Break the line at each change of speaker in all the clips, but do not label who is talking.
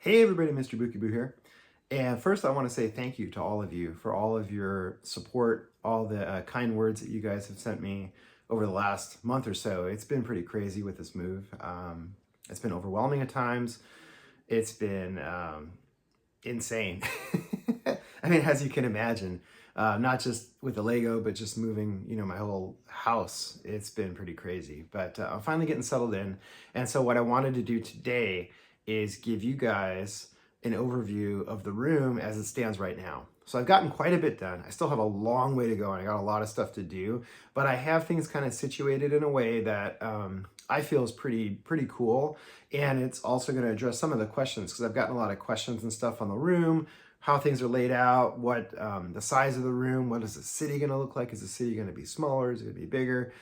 Hey everybody, Mr. Bookie Boo here. And first I want to say thank you to all of you for all of your support, all the kind words that you guys have sent me over the last month or so. It's been pretty crazy with this move. It's been overwhelming at times. It's been insane. I mean, as you can imagine, not just with the Lego, but just moving, my whole house. It's been pretty crazy, but I'm finally getting settled in. And so what I wanted to do today is give you guys an overview of the room as it stands right now. So I've gotten quite a bit done. I still have a long way to go and I got a lot of stuff to do, but I have things kind of situated in a way that I feel is pretty cool. And it's also going to address some of the questions because I've gotten a lot of questions and stuff on the room, how things are laid out, what the size of the room, what is the city going to look like? Is the city going to be smaller? Is it going to be bigger?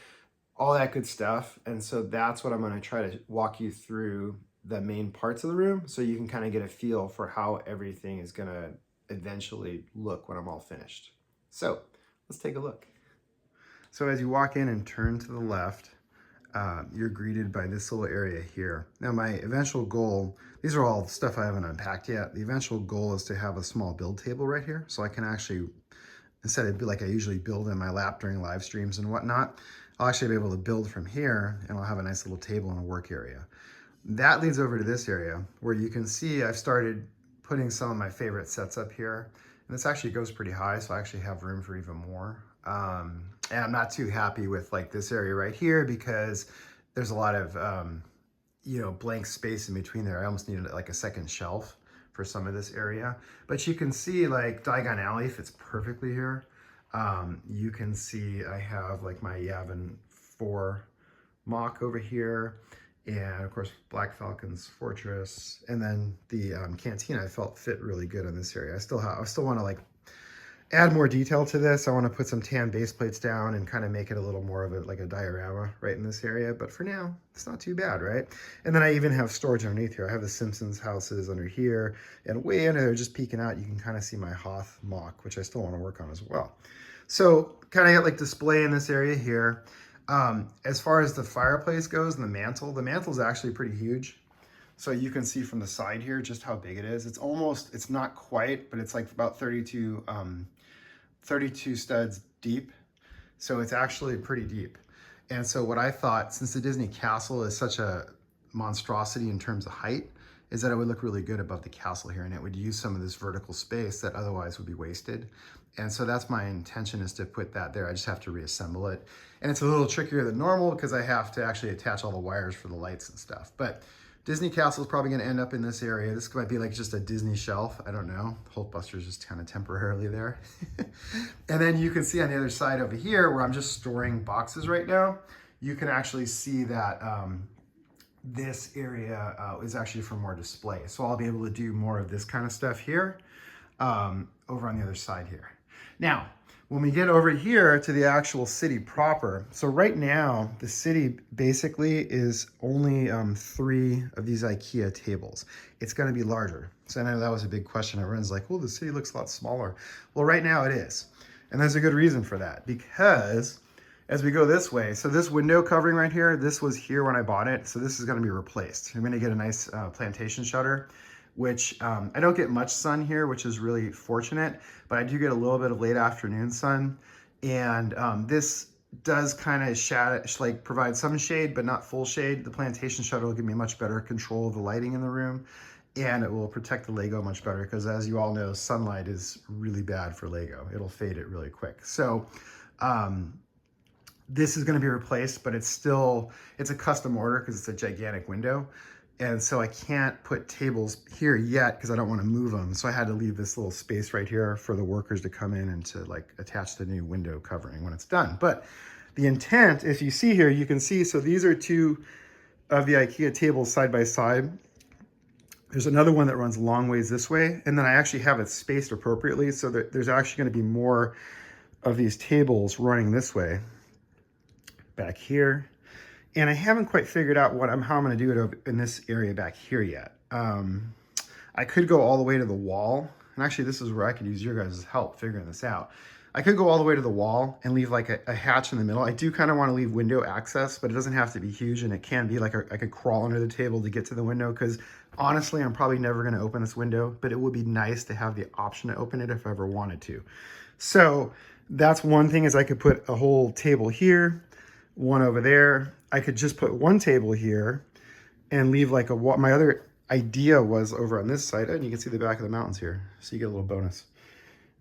All that good stuff. And so that's what I'm going to try to walk you through the main parts of the room so you can kind of get a feel for how everything is going to eventually look when I'm all finished. So let's take a look. So as you walk in and turn to the left, you're greeted by this little area here. Now my eventual goal, these are all stuff I haven't unpacked yet. The eventual goal is to have a small build table right here so I can actually, instead of like I usually build in my lap during live streams and whatnot, I'll actually be able to build from here and I'll have a nice little table and a work area. That leads over to this area where you can see I've started putting some of my favorite sets up here. And this actually goes pretty high, so I actually have room for even more. And I'm not too happy with like this area right here because there's a lot of, blank space in between there. I almost needed like a second shelf for some of this area. But you can see like Diagon Alley fits perfectly here. You can see I have like my Yavin 4 mock over here. And of course, Black Falcon's Fortress, and then the cantina I felt fit really good in this area. I still want to like add more detail to this. I want to put some tan base plates down and kind of make it a little more of a diorama right in this area. But for now, it's not too bad, right? And then I even have storage underneath here. I have the Simpsons houses under here, and way under there, just peeking out, you can kind of see my Hoth mock, which I still want to work on as well. So kind of got like display in this area here. As far as the fireplace goes and the mantle is actually pretty huge. So you can see from the side here just how big it is. It's not quite, but it's like about 32 studs deep. So it's actually pretty deep. And so what I thought, since the Disney castle is such a monstrosity in terms of height, is that it would look really good above the castle here and it would use some of this vertical space that otherwise would be wasted. And so that's my intention, is to put that there. I just have to reassemble it. And it's a little trickier than normal because I have to actually attach all the wires for the lights and stuff. But Disney Castle is probably going to end up in this area. This might be like just a Disney shelf. I don't know. Hulkbuster's just kind of temporarily there. And then you can see on the other side over here where I'm just storing boxes right now, you can actually see that this area is actually for more display. So I'll be able to do more of this kind of stuff here over on the other side here. Now, when we get over here to the actual city proper, so right now the city basically is only 3 of these IKEA tables. It's going to be larger. So I know that was a big question. Everyone's like, well, the city looks a lot smaller. Well, right now it is. And there's a good reason for that, because as we go this way, so this window covering right here, this was here when I bought it. So this is going to be replaced. I'm going to get a nice plantation shutter, which I don't get much sun here, which is really fortunate, but I do get a little bit of late afternoon sun. And this does kind of provide some shade, but not full shade. The plantation shutter will give me much better control of the lighting in the room, and it will protect the Lego much better because, as you all know, sunlight is really bad for Lego. It'll fade it really quick. So this is going to be replaced, but it's a custom order because it's a gigantic window. And so I can't put tables here yet because I don't want to move them. So I had to leave this little space right here for the workers to come in and to like attach the new window covering when it's done. But the intent, if you see here, you can see, so these are 2 of the IKEA tables side by side. There's another one that runs a long ways this way. And then I actually have it spaced appropriately so that there's actually going to be more of these tables running this way back here. And I haven't quite figured out how I'm going to do it in this area back here yet. I could go all the way to the wall. And actually, this is where I could use your guys' help figuring this out. I could go all the way to the wall and leave like a hatch in the middle. I do kind of want to leave window access, but it doesn't have to be huge, and it can be like I could crawl under the table to get to the window, because honestly, I'm probably never going to open this window, but it would be nice to have the option to open it if I ever wanted to. So that's one thing, is I could put a whole table here, one over there. I could just put one table here and leave like my other idea was over on this side, and you can see the back of the mountains here. So you get a little bonus.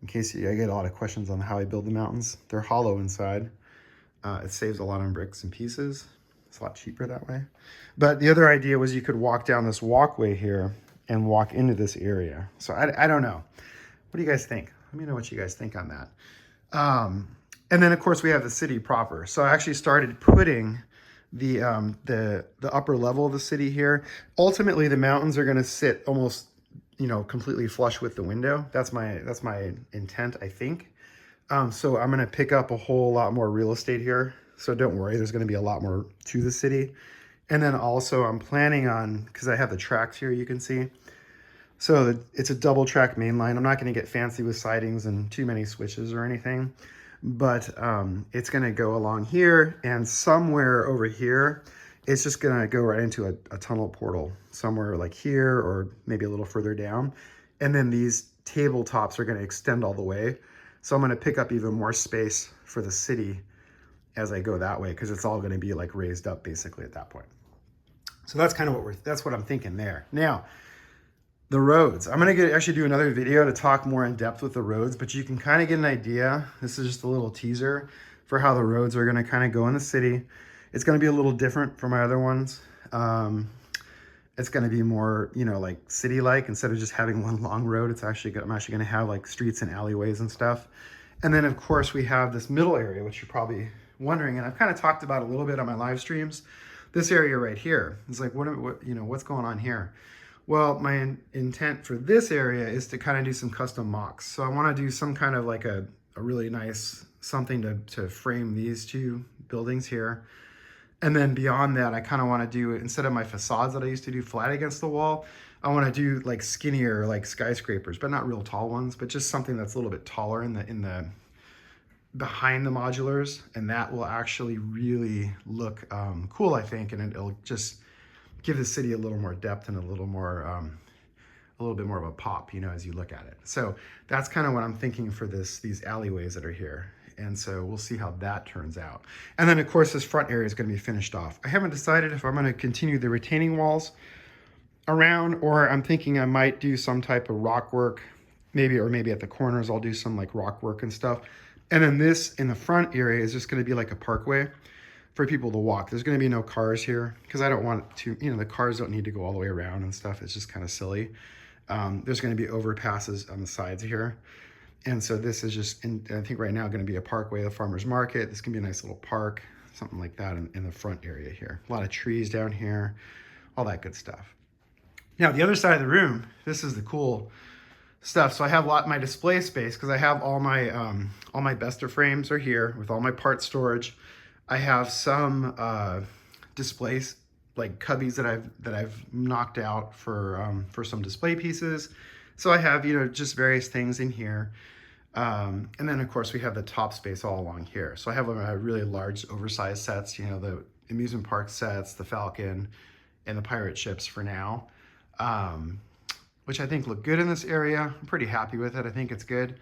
In case I get a lot of questions on how I build the mountains. They're hollow inside. It saves a lot on bricks and pieces. It's a lot cheaper that way. But the other idea was you could walk down this walkway here and walk into this area. So I don't know. What do you guys think? Let me know what you guys think on that. And then of course we have the city proper. So I actually started putting the upper level of the city here. Ultimately, the mountains are going to sit almost, completely flush with the window. That's my intent, I think. So I'm going to pick up a whole lot more real estate here. So don't worry, there's going to be a lot more to the city. And then also I'm planning on, because I have the tracks here, you can see. So it's a double track main line. I'm not going to get fancy with sidings and too many switches or anything, but it's going to go along here, and somewhere over here, it's just going to go right into a tunnel portal somewhere like here, or maybe a little further down. And then these tabletops are going to extend all the way. So I'm going to pick up even more space for the city as I go that way, because it's all going to be like raised up basically at that point. So that's kind of that's what I'm thinking there. Now, the roads. I'm going to actually do another video to talk more in depth with the roads, but you can kind of get an idea. This is just a little teaser for how the roads are going to kind of go in the city. It's going to be a little different from my other ones. It's going to be more, like city-like. Instead of just having one long road, I'm actually going to have like streets and alleyways and stuff. And then of course we have this middle area, which you're probably wondering, and I've kind of talked about a little bit on my live streams. This area right here is like, what's going on here? Well, my intent for this area is to kind of do some custom mocks. So I want to do some kind of like a really nice something to frame these two buildings here. And then beyond that, I kind of want to do, instead of my facades that I used to do flat against the wall, I want to do like skinnier, like skyscrapers, but not real tall ones, but just something that's a little bit taller in the behind the modulars. And that will actually really look cool, I think. And it'll just give the city a little more depth and a little bit more of a pop, as you look at it. So that's kind of what I'm thinking for these alleyways that are here. And so we'll see how that turns out. And then of course this front area is going to be finished off. I haven't decided if I'm going to continue the retaining walls around, or I'm thinking I might do some type of rock work, maybe at the corners I'll do some like rock work and stuff. And then this in the front area is just going to be like a parkway for people to walk. There's going to be no cars here, because I don't want to, the cars don't need to go all the way around and stuff. It's just kind of silly. There's going to be overpasses on the sides here. And so this is just, I think right now, going to be a parkway, the farmer's market. This can be a nice little park, something like that in the front area here. A lot of trees down here, all that good stuff. Now, the other side of the room, this is the cool stuff. So I have my display space, because I have all my Bester frames are here with all my part storage. I have some displays, like cubbies that I've knocked out for some display pieces. So I have, just various things in here. And then of course we have the top space all along here. So I have a really large oversized sets, the amusement park sets, the Falcon and the pirate ships for now, which I think look good in this area. I'm pretty happy with it. I think it's good.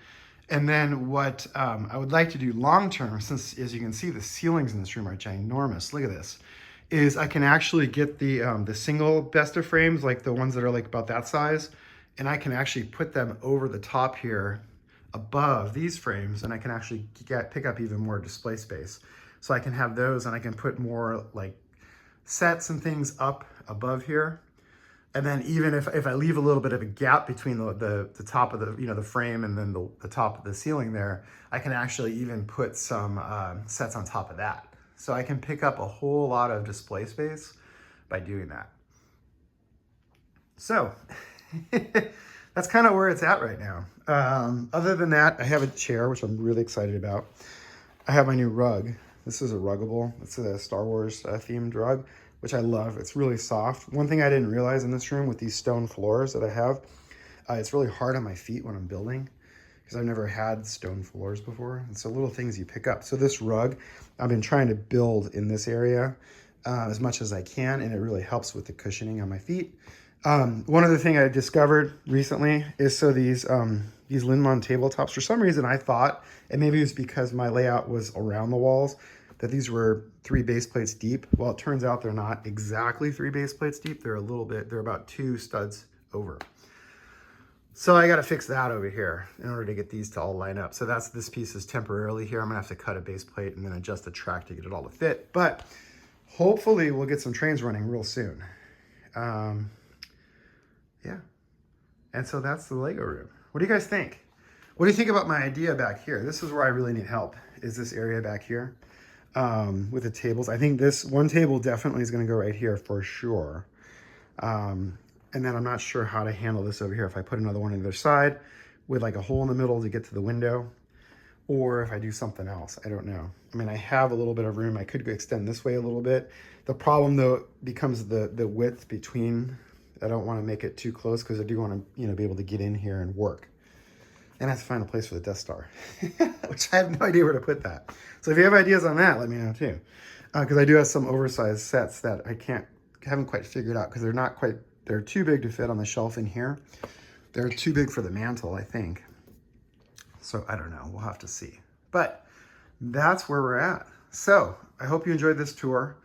And then what I would like to do long-term, since as you can see, the ceilings in this room are ginormous. Look at this. Is I can actually get the single Besta frames, like the ones that are like about that size, and I can actually put them over the top here above these frames, and I can actually pick up even more display space. So I can have those, and I can put more like sets and things up above here. And then even if I leave a little bit of a gap between the top of the frame and then the top of the ceiling there, I can actually even put some sets on top of that. So I can pick up a whole lot of display space by doing that. So that's kind of where it's at right now. Other than that, I have a chair, which I'm really excited about. I have my new rug. This is a Ruggable. It's a Star Wars themed rug, which I love. It's really soft. One thing I didn't realize in this room with these stone floors that I have, it's really hard on my feet when I'm building, because I've never had stone floors before. And so little things you pick up. So this rug, I've been trying to build in this area as much as I can, and it really helps with the cushioning on my feet. One other thing I discovered recently is these Linmon tabletops, for some reason I thought, and maybe it was because my layout was around the walls, that these were 3 base plates deep. Well, it turns out they're not exactly 3 base plates deep. They're about 2 studs over. So I got to fix that over here in order to get these to all line up. So this piece is temporarily here. I'm gonna have to cut a base plate and then adjust the track to get it all to fit. But hopefully we'll get some trains running real soon. Yeah. And so that's the Lego room. What do you guys think? What do you think about my idea back here? This is where I really need help, is this area back here with the tables. I think this one table definitely is going to go right here for sure. And then I'm not sure how to handle this over here. If I put another one on the other side with like a hole in the middle to get to the window, or if I do something else, I don't know. I mean, I have a little bit of room. I could go extend this way a little bit. The problem though becomes the width between. I don't want to make it too close because I do want to, be able to get in here and work. And I have to find a place for the Death Star, which I have no idea where to put that. So if you have ideas on that, let me know too. Because I do have some oversized sets that I haven't quite figured out because they're too big to fit on the shelf in here. They're too big for the mantle, I think. So I don't know, we'll have to see. But that's where we're at. So I hope you enjoyed this tour.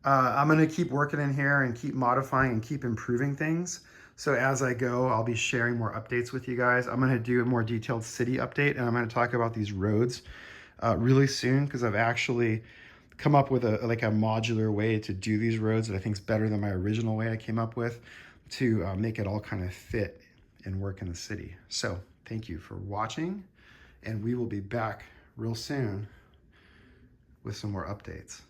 I'm going to keep working in here and keep modifying and keep improving things. So as I go, I'll be sharing more updates with you guys. I'm going to do a more detailed city update, and I'm going to talk about these roads really soon because I've actually come up with a modular way to do these roads that I think is better than my original way I came up with to make it all kind of fit and work in the city. So thank you for watching, and we will be back real soon with some more updates.